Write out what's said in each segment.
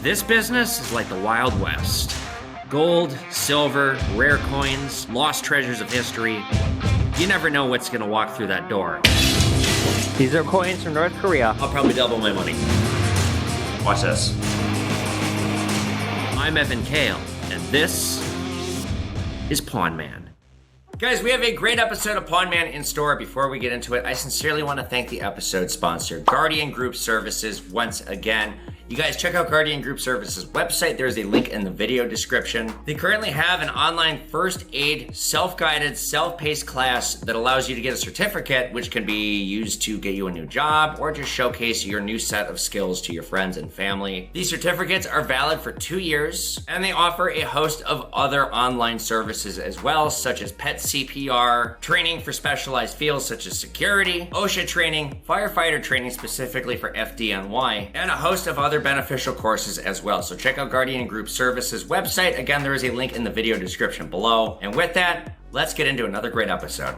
This business is like the Wild West. Gold, silver, rare coins, lost treasures of history. You never know what's gonna walk through that door. These are coins from North Korea. I'll probably double my money. Watch this. I'm Evan Kale, and this is Pawn Man. Guys, we have a great episode of Pawn Man in store. Before we get into it, I sincerely want to thank the episode sponsor, Guardian Group Services, once again. You guys check out Guardian Group Services website. There's a link in the video description. They currently have an online first aid, self-guided, self-paced class that allows you to get a certificate, which can be used to get you a new job or just showcase your new set of skills to your friends and family. These certificates are valid for 2 years, and they offer a host of other online services as well, such as pet CPR, training for specialized fields such as security, OSHA training, firefighter training specifically for FDNY, and a host of other beneficial courses as well. So check out Guardian Group Services website. Again, there is a link in the video description below. And with that, let's get into another great episode.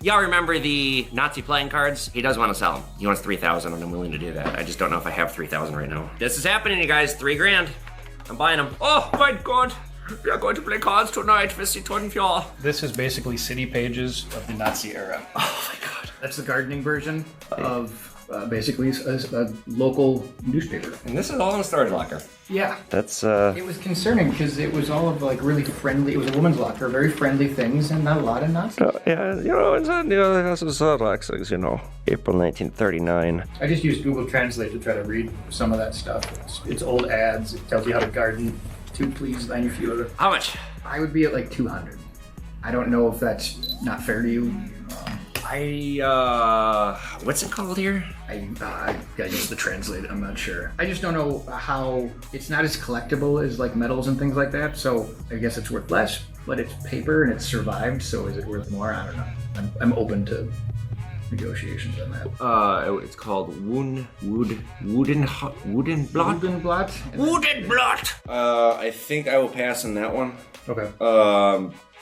Y'all remember the Nazi playing cards? He does want to sell them. He wants 3,000 and I'm willing to do that. I just don't know if I have 3,000 right now. This is happening, you guys. 3 grand. I'm buying them. Oh my God. We are going to play cards tonight with the Tonfjall. This is basically city pages of the Nazi era. Oh my God. That's the gardening version of basically a local newspaper. And this is all in a storage locker. Yeah. That's, It was concerning because it was all of like really friendly, it was a woman's locker, very friendly things and not a lot of Nazis. yeah, this is April 1939. I just used Google Translate to try to read some of that stuff. It's old ads, it tells you how to garden. 2 please, line your fewer. How much? I would be at like 200. I don't know if that's not fair to you. What's it called here? I gotta use the translate, I'm not sure. I just don't know how, it's not as collectible as like metals and things like that, so I guess it's worth less, but it's paper and it's survived, so is it worth more? I don't know. I'm open to negotiations on that. It's called Woodenblot? Woodenblot! I think I will pass on that one. Okay.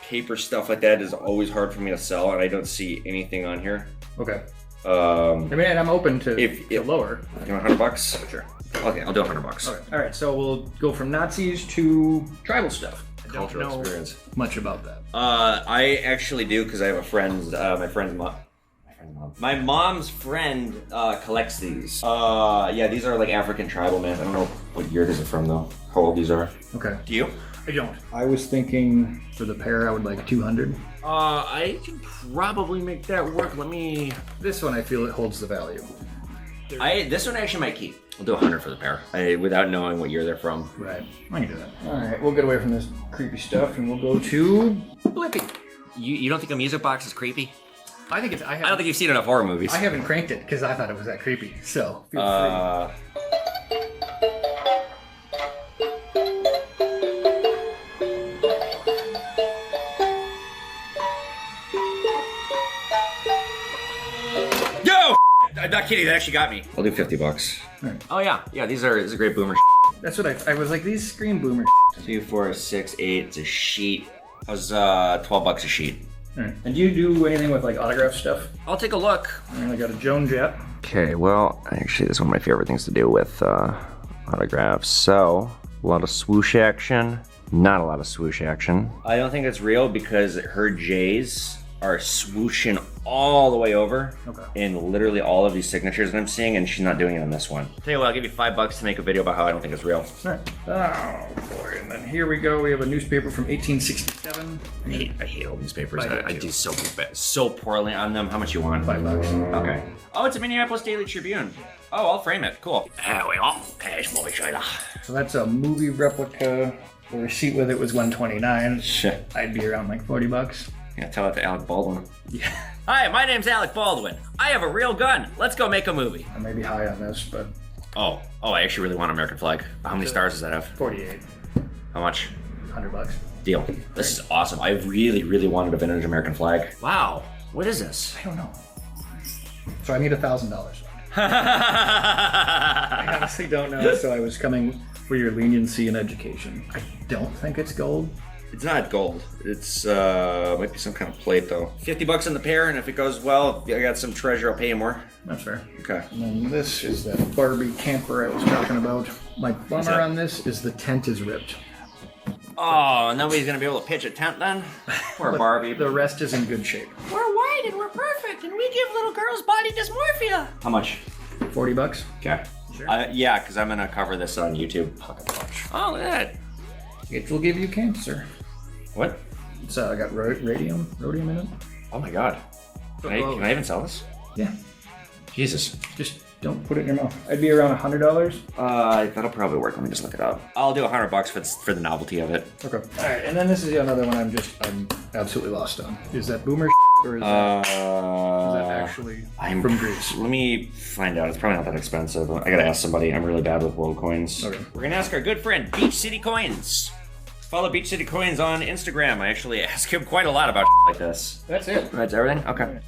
Paper stuff like that is always hard for me to sell, and I don't see anything on here. Okay. I mean, and I'm open to lower. You want $100? Sure. Okay, I'll do $100. Okay. All right, so we'll go from Nazis to tribal stuff. I don't Cultural know experience. much about that. I actually do, because I have a friend, my mom's friend collects these. Yeah, these are like African tribal men. I don't know what year these are from though. How old these are. Okay. Do you? I don't. I was thinking for the pair I would like 200. I can probably make that work. This one I feel it holds the value. This one I actually might keep. I'll do 100 for the pair. Without knowing what year they're from. Right. I can do that. All right, we'll get away from this creepy stuff and we'll go to Blippi. You don't think a music box is creepy? I think it's. I don't think you've seen enough horror movies. I haven't cranked it because I thought it was that creepy. So feel free. I'm not kidding, that actually got me. I'll do $50. Right. Oh yeah, this is a great boomer. That's what I was like. These scream boomer. 2, 4, 6, 8. It's a sheet. That was $12 a sheet. All right. And do you do anything with like autograph stuff? I'll take a look. I got a Joan Jett. Okay, well, actually, this is one of my favorite things to do with autographs. So, a lot of swoosh action, not a lot of swoosh action. I don't think it's real because her J's are swooshing all the way over in literally all of these signatures that I'm seeing, and she's not doing it on this one. Tell you what, I'll give you $5 to make a video about how I don't think it's real. All right. Oh boy, and then here we go. We have a newspaper from 1867. I hate old newspapers. I do so poorly on them. How much you want? $5. Okay. Oh, it's a Minneapolis Daily Tribune. Oh, I'll frame it. Cool. There we go. Cash movie trailer. So that's a movie replica. The receipt with it was $129. Shit. I'd be around like $40. Yeah, tell it to Alec Baldwin. Yeah. Hi, my name's Alec Baldwin. I have a real gun. Let's go make a movie. I may be high on this, but Oh, I actually really want an American flag. How many stars does that have? 48. How much? $100. Deal. This is awesome. I really, really wanted a vintage American flag. Wow. What is this? I don't know. So I need $1,000. I honestly don't know, so I was coming for your leniency in education. I don't think it's gold. It's not gold. It's might be some kind of plate though. $50 in the pair, and if it goes well, I got some treasure, I'll pay you more. That's fair. Okay. And then this is that Barbie camper I was talking about. My bummer on this is the tent is ripped. Oh, nobody's gonna be able to pitch a tent then? Poor Barbie. The rest is in good shape. We're white and we're perfect, and we give little girls body dysmorphia. How much? $40. Okay. Sure. Yeah, because I'm gonna cover this on YouTube. Oh, look at that. It will give you cancer. What? It's got radium in it. Oh my god. Can I even sell this? Yeah. Jesus. Just don't put it in your mouth. I'd be around $100. That'll probably work. Let me just look it up. I'll do $100 for the novelty of it. Okay. All right, and then this is another one I'm absolutely lost on. Is that boomer or is that actually from Greece? Let me find out. It's probably not that expensive. I gotta ask somebody. I'm really bad with world coins. Okay. We're gonna ask our good friend Beach City Coins. Follow Beach City Coins on Instagram. I actually ask him quite a lot about like this. That's it. That's everything? Okay.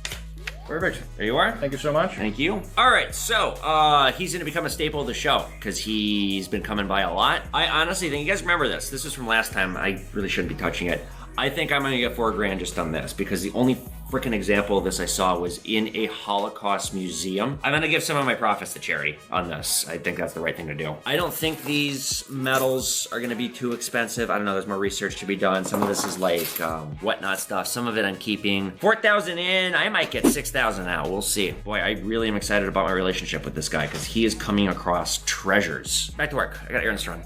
Perfect. There you are. Thank you so much. Thank you. All right, so he's gonna become a staple of the show because he's been coming by a lot. I honestly think, you guys remember this. This was from last time. I really shouldn't be touching it. I think I'm gonna get $4,000 just on this because the only freaking example of this I saw was in a Holocaust museum. I'm gonna give some of my profits to charity on this. I think that's the right thing to do. I don't think these metals are gonna be too expensive. I don't know, there's more research to be done. Some of this is like whatnot stuff. Some of it I'm keeping. 4,000 in, I might get 6,000 out, we'll see. Boy, I really am excited about my relationship with this guy because he is coming across treasures. Back to work, I got errands to run.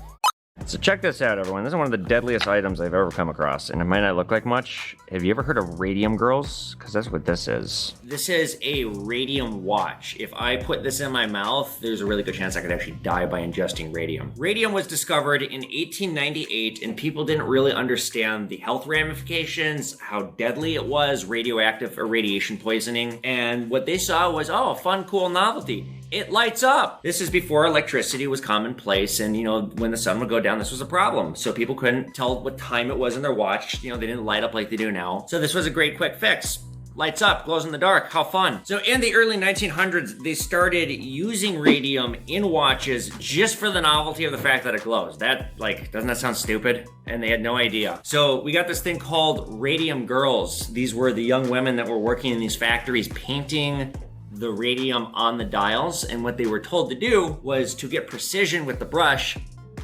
So check this out, everyone. This is one of the deadliest items I've ever come across, and it might not look like much. Have you ever heard of Radium Girls? Because that's what this is. This is a radium watch. If I put this in my mouth, there's a really good chance I could actually die by ingesting radium. Radium was discovered in 1898, and people didn't really understand the health ramifications, how deadly it was, radioactive or radiation poisoning, and what they saw was, oh, a fun, cool novelty. It lights up. This is before electricity was commonplace, and when the sun would go down, this was a problem. So people couldn't tell what time it was in their watch. They didn't light up like they do now. So this was a great quick fix. Lights up, glows in the dark, how fun. So in the early 1900s, they started using radium in watches just for the novelty of the fact that it glows. Doesn't that sound stupid? And they had no idea. So we got this thing called Radium Girls. These were the young women that were working in these factories painting the radium on the dials, and what they were told to do was to get precision with the brush,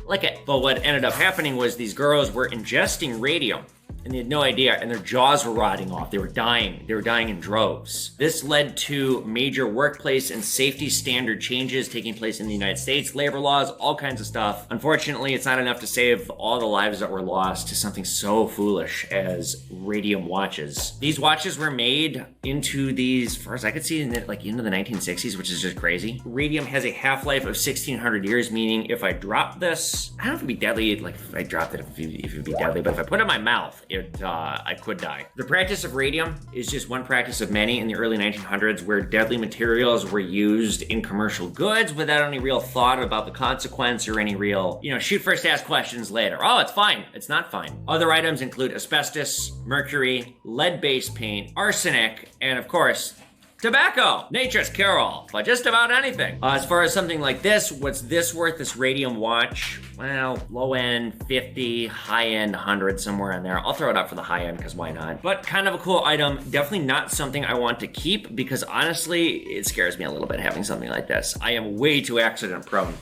lick it. But what ended up happening was these girls were ingesting radium, and they had no idea, and their jaws were rotting off. They were dying. They were dying in droves. This led to major workplace and safety standard changes taking place in the United States, labor laws, all kinds of stuff. Unfortunately, it's not enough to save all the lives that were lost to something so foolish as radium watches. These watches were made into these, as far as I could see, into the 1960s, which is just crazy. Radium has a half-life of 1,600 years, meaning if I drop this, I don't know if it'd be deadly, if I dropped it, if it'd be deadly, but if I put it in my mouth, I could die. The practice of radium is just one practice of many in the early 1900s where deadly materials were used in commercial goods without any real thought about the consequence or any real, shoot first, ask questions later. Oh, it's fine. It's not fine. Other items include asbestos, mercury, lead-based paint, arsenic, and of course, tobacco. Nature's cure-all for just about anything. As far as something like this, what's this worth, this radium watch? Well, low end 50, high end 100, somewhere in there. I'll throw it up for the high end because why not? But kind of a cool item. Definitely not something I want to keep because honestly, it scares me a little bit having something like this. I am way too accident prone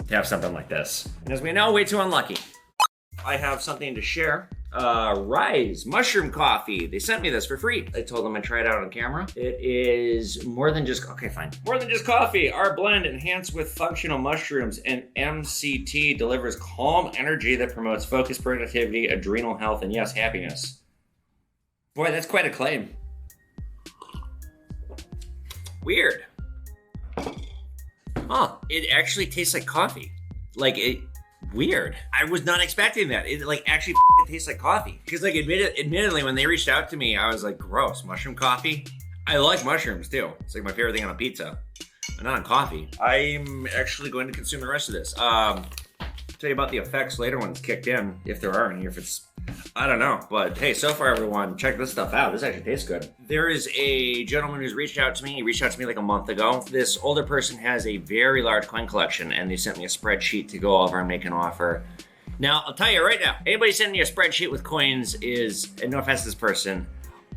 to have something like this. And as we know, way too unlucky. I have something to share. Rise mushroom coffee. They sent me this for free. I told them I'd try it out on camera. It is more than just coffee. Our blend enhanced with functional mushrooms and MCT delivers calm energy that promotes focus, productivity, adrenal health, and yes, happiness. Boy, that's quite a claim. Weird. Huh, it actually tastes like coffee. Weird. I was not expecting that. It actually tastes like coffee. Because admittedly, when they reached out to me, I was like, gross, mushroom coffee? I like mushrooms too. It's like my favorite thing on a pizza. But not on coffee. I'm actually going to consume the rest of this. Tell you about the effects later when it's kicked in, if there are any, if it's, I don't know. But hey, so far everyone, check this stuff out. This actually tastes good. There is a gentleman who's reached out to me. He reached out to me like a month ago. This older person has a very large coin collection and they sent me a spreadsheet to go over and make an offer. Now, I'll tell you right now, anybody sending me a spreadsheet with coins is, and no offense to this person,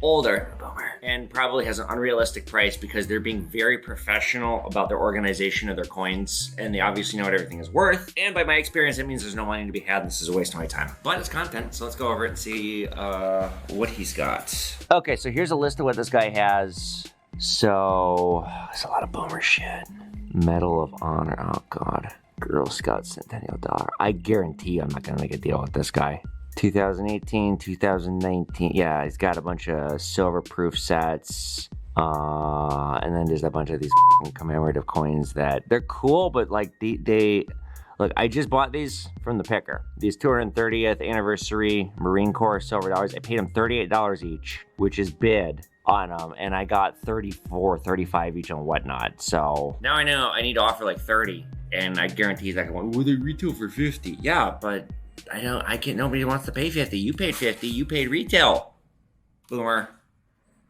older, boomer. and probably has an unrealistic price because they're being very professional about their organization of their coins, and they obviously know what everything is worth. And by my experience, it means there's no money to be had, and this is a waste of my time. But it's content, so let's go over it and see what he's got. Okay, so here's a list of what this guy has. So, there's a lot of boomer shit. Medal of Honor, oh God. Girl Scout Centennial Dollar. I guarantee I'm not gonna make a deal with this guy. 2018, 2019, yeah, he's got a bunch of silver proof sets. And then there's a bunch of these commemorative coins that they're cool, but like they look, I just bought these from the picker. These 230th anniversary Marine Corps silver dollars. I paid them $38 each, which is bid on them, and I got 34, 35 each and whatnot. So now I know I need to offer like 30, and I guarantee he's not going, well, they retail for 50. Yeah, but nobody wants to pay 50. You paid 50, you paid retail. Boomer.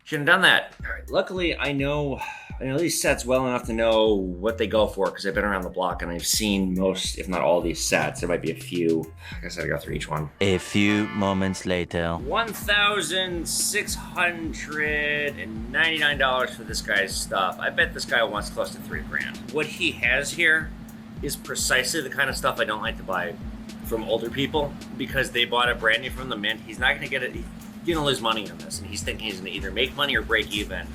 Shouldn't have done that. All right, luckily, I know these sets well enough to know what they go for because I've been around the block and I've seen most, if not all, these sets. There might be a few. I guess I gotta go through each one. A few moments later. $1,699 for this guy's stuff. I bet this guy wants close to $3,000. What he has here is precisely the kind of stuff I don't like to buy from older people because they bought it brand new from the mint. He's not gonna get it. He's gonna lose money on this, and he's thinking he's gonna either make money or break even.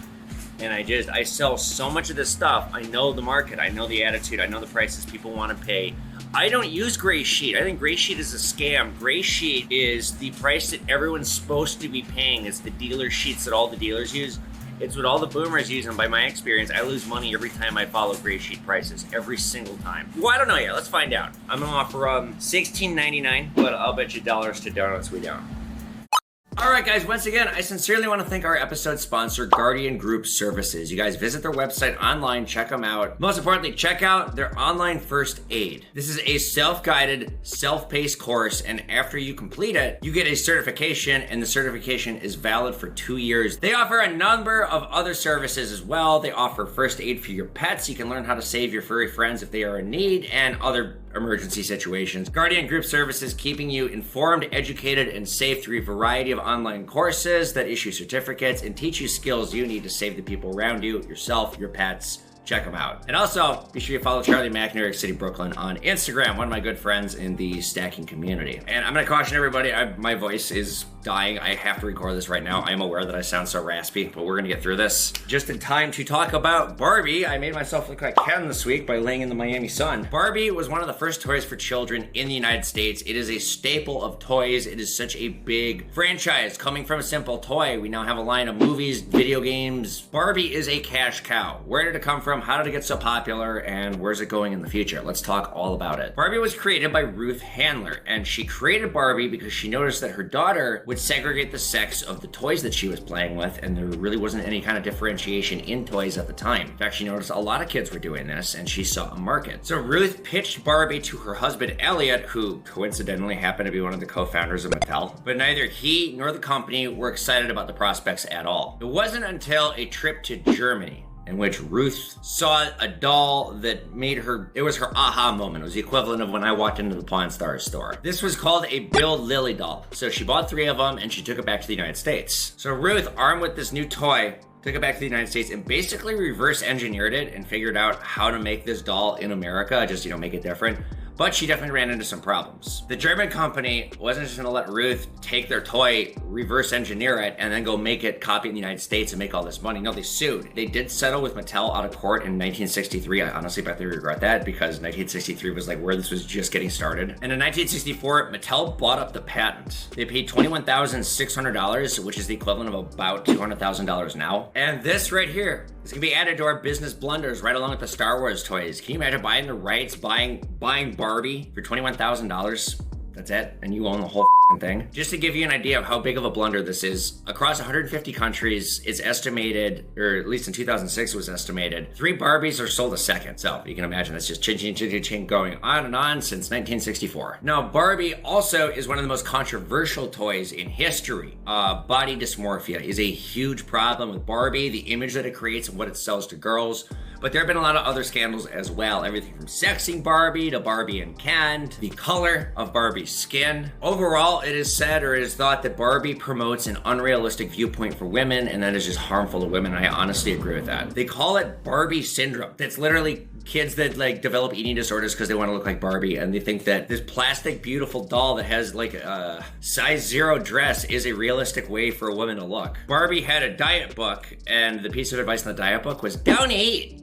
And I sell so much of this stuff. I know the market, I know the attitude, I know the prices people want to pay. I don't use Gray Sheet. I think Gray Sheet is a scam. Gray Sheet is the price that everyone's supposed to be paying. It's the dealer sheets that all the dealers use. It's what all the boomers use, and by my experience, I lose money every time I follow Gray Sheet prices, every single time. Well, I don't know yet. Let's find out. I'm gonna offer $16.99, but I'll bet you dollars to donuts we don't. All right, guys, once again, I sincerely want to thank our episode sponsor, Guardian Group Services. You guys visit their website online, check them out. Most importantly, check out their online first aid. This is a self-guided, self-paced course, and after you complete it, you get a certification, and the certification is valid for 2 years. They offer a number of other services as well. They offer first aid for your pets. You can learn how to save your furry friends if they are in need, and other emergency situations. Guardian Group Services, keeping you informed, educated, and safe through a variety of online courses that issue certificates and teach you skills you need to save the people around you, yourself, your pets. Check them out. And also, be sure you follow Charlie Mack, New York City, Brooklyn on Instagram, one of my good friends in the stacking community. And I'm gonna caution everybody, my voice is dying. I have to record this right now. I am aware that I sound so raspy, but we're gonna get through this. Just in time to talk about Barbie. I made myself look like Ken this week by laying in the Miami sun. Barbie was one of the first toys for children in the United States. It is a staple of toys. It is such a big franchise. Coming from a simple toy, we now have a line of movies, video games. Barbie is a cash cow. Where did it come from? How did it get so popular? And where's it going in the future? Let's talk all about it. Barbie was created by Ruth Handler, and she created Barbie because she noticed that her daughter would segregate the sex of the toys that she was playing with, and there really wasn't any kind of differentiation in toys at the time. In fact, she noticed a lot of kids were doing this, and she saw a market. So Ruth pitched Barbie to her husband, Elliot, who coincidentally happened to be one of the co-founders of Mattel, but neither he nor the company were excited about the prospects at all. It wasn't until a trip to Germany in which Ruth saw a doll that made her, it was her aha moment. It was the equivalent of when I walked into the Pawn Stars store. This was called a Build Lily doll. So she bought 3 of them and she took it back to the United States. So Ruth, armed with this new toy, took it back to the United States and basically reverse engineered it and figured out how to make this doll in America, just, make it different. But she definitely ran into some problems. The German company wasn't just gonna let Ruth take their toy, reverse engineer it, and then go make it, copy in the United States and make all this money. No, they sued. They did settle with Mattel out of court in 1963. I honestly bet they regret that because 1963 was like where this was just getting started. And in 1964, Mattel bought up the patent. They paid $21,600, which is the equivalent of about $200,000 now. And this right here is gonna be added to our business blunders right along with the Star Wars toys. Can you imagine buying the rights, buying Barbie for $21,000? That's it, and you own the whole thing. Just to give you an idea of how big of a blunder this is, across 150 countries, it's estimated, or at least in 2006 it was estimated, 3 Barbies are sold a second. So you can imagine that's just ching going on and on since 1964. Now, Barbie also is one of the most controversial toys in history. Body dysmorphia is a huge problem with Barbie, the image that it creates and what it sells to girls. But there have been a lot of other scandals as well. Everything from sexing Barbie to Barbie and Ken, to the color of Barbie's skin. Overall, it is said or it is thought that Barbie promotes an unrealistic viewpoint for women, and that is just harmful to women. I honestly agree with that. They call it Barbie syndrome. That's literally kids that like develop eating disorders because they want to look like Barbie, and they think that this plastic beautiful doll that has like a size 0 dress is a realistic way for a woman to look. Barbie had a diet book, and the piece of advice in the diet book was don't eat.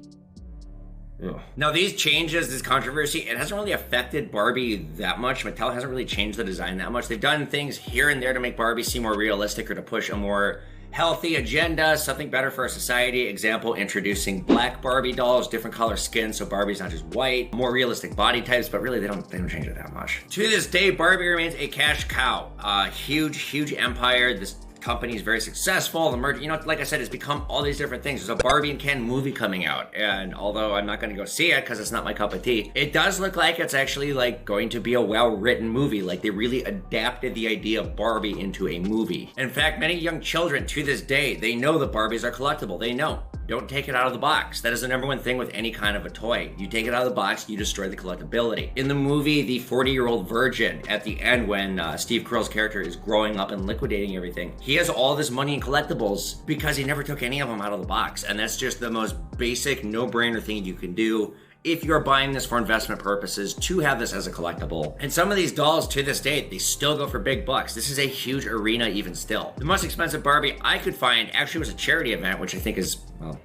Ugh. Now these changes, this controversy, it hasn't really affected Barbie that much. Mattel hasn't really changed the design that much. They've done things here and there to make Barbie seem more realistic or to push a more healthy agenda, something better for our society. Example, introducing black Barbie dolls, different color skin, so Barbie's not just white, more realistic body types, but really they don't change it that much. To this day, Barbie remains a cash cow. Huge empire. This company is very successful. The merch, like I said, it's become all these different things. There's a Barbie and Ken movie coming out, and although I'm not going to go see it because it's not my cup of tea, it does look like it's actually like going to be a well-written movie. Like they really adapted the idea of Barbie into a movie. In fact, many young children to this day, they know that Barbies are collectible. They know. Don't take it out of the box. That is the number one thing with any kind of a toy. You take it out of the box, you destroy the collectability. In the movie, the 40-year-old virgin, at the end when Steve Carell's character is growing up and liquidating everything, he has all this money in collectibles because he never took any of them out of the box. And that's just the most basic, no-brainer thing you can do if you're buying this for investment purposes, to have this as a collectible. And some of these dolls to this day, they still go for big bucks. This is a huge arena even still. The most expensive Barbie I could find actually was a charity event, which I think is, well,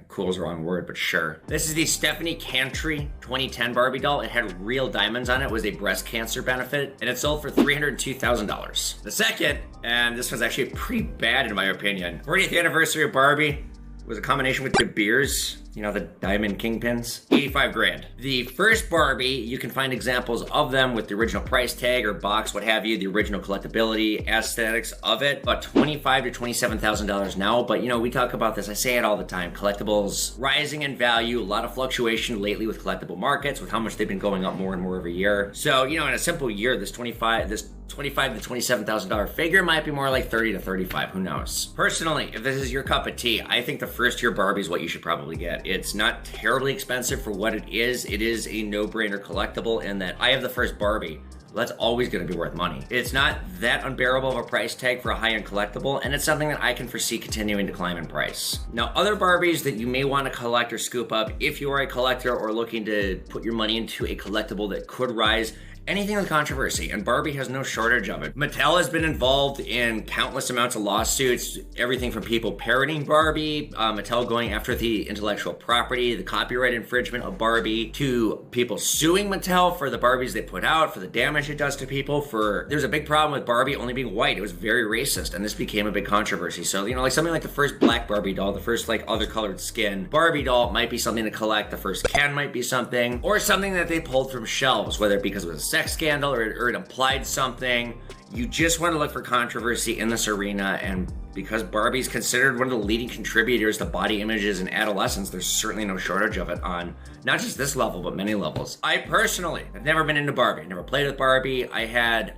cool is the wrong word, but sure. This is the Stephanie Cantry 2010 Barbie doll. It had real diamonds on it. It was a breast cancer benefit, and it sold for $302,000. The second, and this was actually pretty bad in my opinion, 40th anniversary of Barbie was a combination with De Beers, the diamond kingpins, 85 grand. The first Barbie, you can find examples of them with the original price tag or box, what have you, the original collectability, aesthetics of it, about $25,000 to $27,000 now. But we talk about this, I say it all the time, collectibles rising in value, a lot of fluctuation lately with collectible markets, with how much they've been going up more and more every year. So, in a simple year, this $25,000 to $27,000 figure might be more like 30 to 35, who knows? Personally, if this is your cup of tea, I think the first year Barbie is what you should probably get. It's not terribly expensive for what it is. It is a no-brainer collectible in that I have the first Barbie. That's always going to be worth money. It's not that unbearable of a price tag for a high-end collectible, and it's something that I can foresee continuing to climb in price. Now, other Barbies that you may want to collect or scoop up if you are a collector or looking to put your money into a collectible that could rise anything with controversy, and Barbie has no shortage of it. Mattel has been involved in countless amounts of lawsuits, everything from people parroting Barbie, Mattel going after the intellectual property, the copyright infringement of Barbie, to people suing Mattel for the Barbies they put out, for the damage it does to people, there's a big problem with Barbie only being white. It was very racist, and this became a big controversy. So, like something like the first black Barbie doll, the first like other colored skin Barbie doll might be something to collect, the first Ken might be something, or something that they pulled from shelves, whether it be because it was a sex scandal or it implied something. You just want to look for controversy in this arena, and because Barbie's considered one of the leading contributors to body images in adolescence, there's certainly no shortage of it on not just this level, but many levels. I personally have never been into Barbie. I never played with Barbie.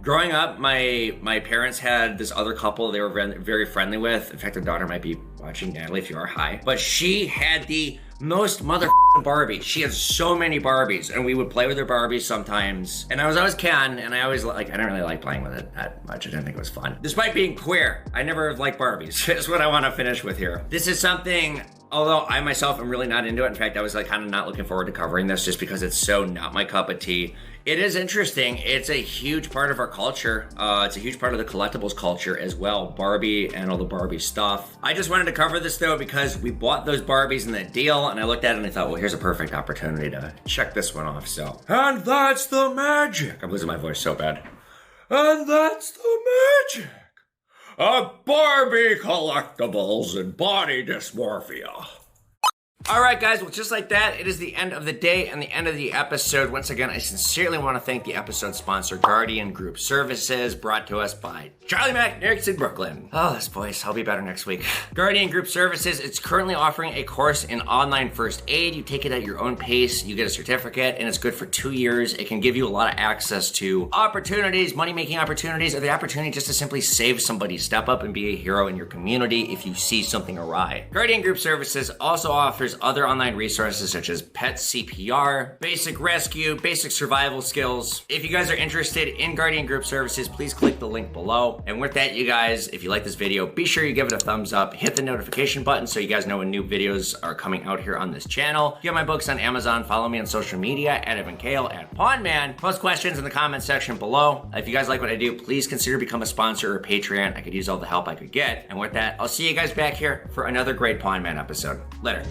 Growing up, my parents had this other couple they were very friendly with. In fact, their daughter might be watching, Natalie, if you are, hi. But she had the most Barbie. She had so many Barbies, and we would play with her Barbies sometimes. And I was always Ken, and I didn't really like playing with it that much. I didn't think it was fun. Despite being queer, I never liked Barbies. That's what I want to finish with here. This is something, although I myself am really not into it. In fact, I was kind of not looking forward to covering this just because it's so not my cup of tea. It is interesting. It's a huge part of our culture. It's a huge part of the collectibles culture as well. Barbie and all the Barbie stuff. I just wanted to cover this though because we bought those Barbies in that deal, and I looked at it and I thought, well, here's a perfect opportunity to check this one off. So, and that's the magic. I'm losing my voice so bad. And that's the magic of Barbie collectibles and body dysmorphia. All right, guys, well, just like that, it is the end of the day and the end of the episode. Once again, I sincerely want to thank the episode sponsor, Guardian Group Services, brought to us by Charlie Mack, New York City, Brooklyn. Oh, this voice, I'll be better next week. Guardian Group Services, it's currently offering a course in online first aid. You take it at your own pace, you get a certificate, and it's good for 2 years. It can give you a lot of access to opportunities, money-making opportunities, or the opportunity just to simply save somebody, step up and be a hero in your community if you see something awry. Guardian Group Services also offers other online resources such as pet CPR, basic rescue, basic survival skills. If you guys are interested in Guardian Group Services, please click the link below. And with that, you guys, if you like this video, be sure you give it a thumbs up, hit the notification button so you guys know when new videos are coming out here on this channel. Get my books on Amazon, follow me on social media at Evan Kale, at PawnMan. Post questions in the comment section below. If you guys like what I do, please consider becoming a sponsor or Patreon. I could use all the help I could get. And with that, I'll see you guys back here for another great PawnMan episode. Later.